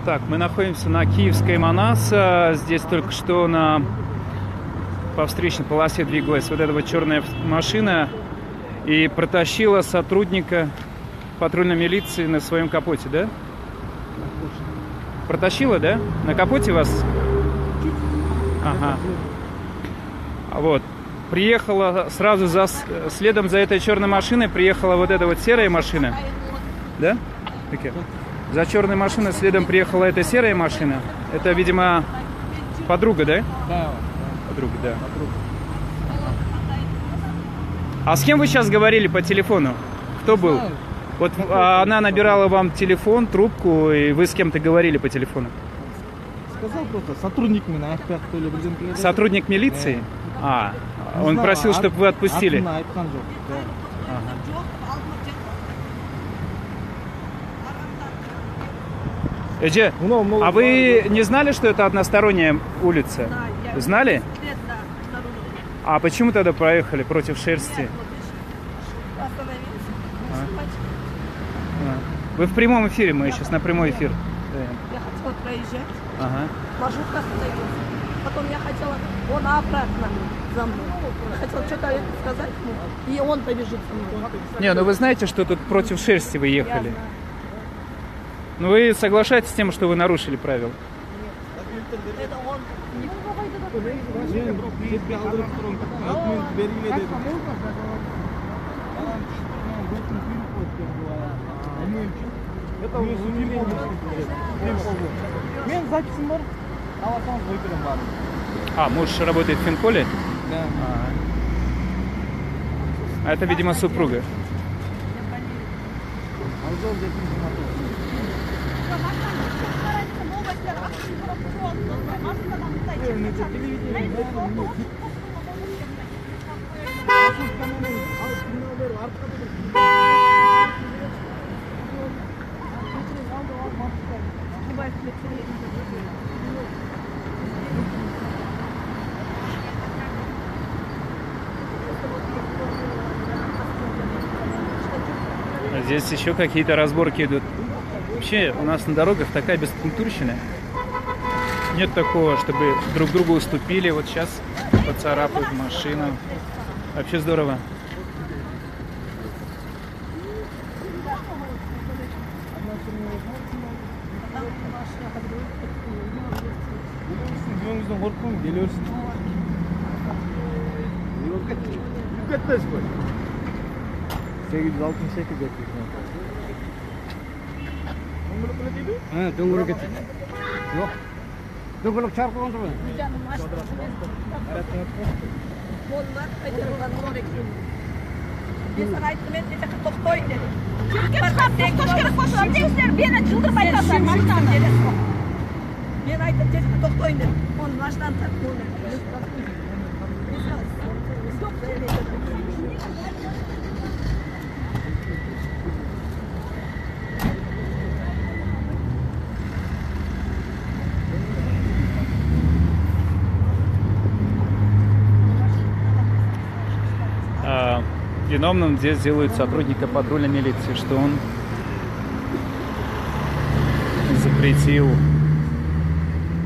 Так, мы находимся на Киевской Манаса. Здесь только что по встречной полосе двигалась вот эта вот черная машина и протащила сотрудника патрульной милиции на своем капоте, да? Протащила, да? На капоте вас? Ага. Вот. Приехала сразу следом за этой черной машиной приехала вот эта вот серая машина. Да? Okay. За черной машиной следом приехала эта серая машина. Это, видимо, подруга, да? Да. Подруга, да. А с кем вы сейчас говорили по телефону? Кто был? Вот она набирала вам телефон, трубку, и вы с кем-то говорили по телефону? Сказал просто сотрудник меня. Сотрудник милиции? А, он просил, чтобы вы отпустили. Эдже, а вы не знали, что это односторонняя улица? Знали? А почему тогда проехали против шерсти? Вы в прямом эфире, мы сейчас на прямой эфир. Я хотела проезжать. Ага. Маршрутка остановился. Потом я хотела, он обратно за мной. Я хотела что-то сказать ему, и он побежит за мной. Не, ну вы знаете, что тут против шерсти вы ехали? Ну вы соглашаетесь с тем, что вы нарушили правила? Это он. А, муж работает в Финполе? Да. А это, видимо, супруга. Здесь еще какие-то разборки идут. Вообще у нас на дорогах такая бескультурщина. Нет такого, чтобы друг другу уступили. Вот сейчас поцарапают машину. Вообще здорово. Виновным здесь делают сотрудника патрульной милиции, что он запретил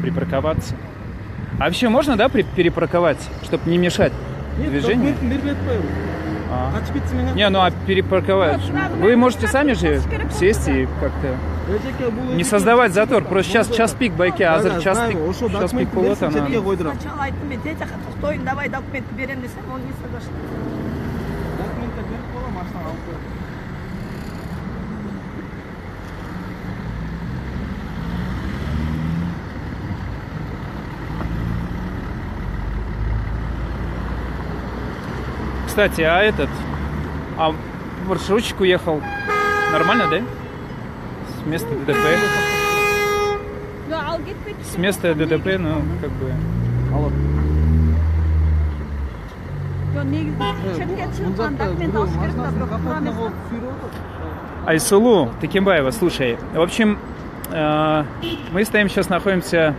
припарковаться. А вообще можно, да, перепарковать, чтобы не мешать движению? Не, ну а перепарковать? Вы можете сами же сесть и как-то не создавать затор. Просто сейчас час пик байке, а час пик полота. Сначала айтты мен тез жаққа тоқтойын, давай документті беремін десем, он не соглашается. Кстати, маршрутчик уехал нормально, да? С места ДТП. С места ДТП, ну, как бы... Айсулу Текимбаева, слушай, в общем, мы сейчас находимся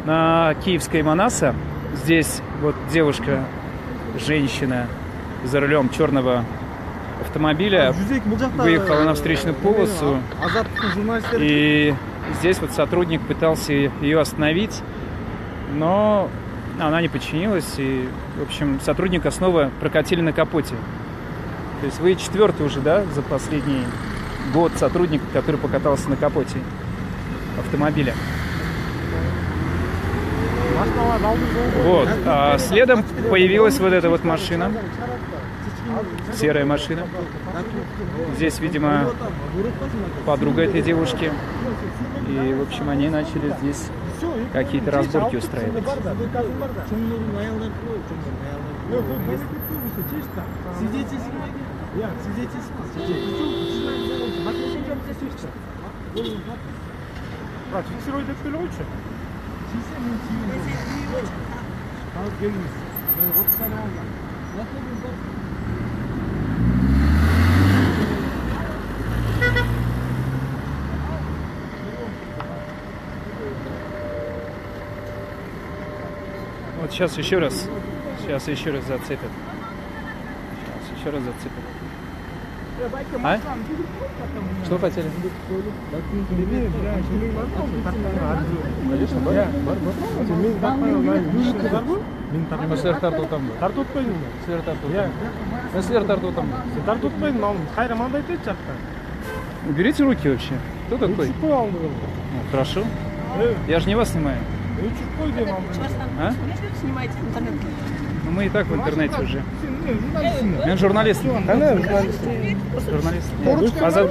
на Киевской Манаса. Здесь вот девушка, женщина за рулем черного автомобиля выехала на встречную полосу, и Здесь вот сотрудник пытался ее остановить, но она не подчинилась, и, в общем, сотрудника снова прокатили на капоте. То есть вы четвертый уже, да, за последний год сотрудник, который покатался на капоте автомобиля. Вот. А следом появилась вот эта вот машина, серая машина. Здесь, видимо, подруга этой девушки. И, в общем, они начали здесь какие-то разборки устраивать. Вот сейчас еще раз зацепят. Сейчас еще раз зацепят. А? Что хотели? Уберите руки вообще. Кто такой? Ну, хорошо. Я же не вас снимаю. А? Снимайте интернет. Ну, мы и так в интернете уже. Я журналист. Журналист. Азат.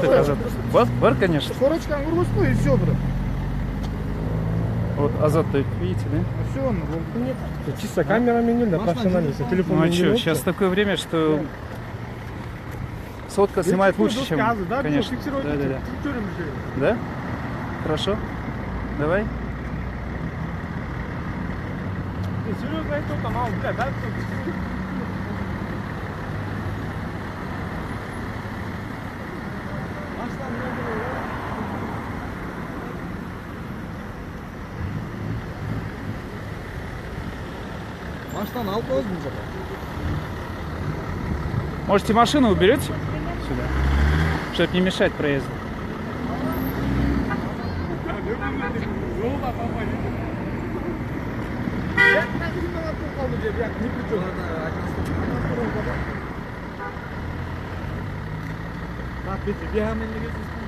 Бар, конечно. И все, брат. Вот Азат, видите, да? Все, нет. Чисто камерами не, да, профессионалисты. Ну а что, сейчас такое время, что сотка снимает лучше, чем, конечно. Да. Да? Хорошо? Давай. Серьезно, это там, бля, да? Машинаны алып қойыңыз бұл жаққа. Можете машину уберете сюда, чтобы не мешать проезду. Бak, bitti. Bir hemen de geçsin.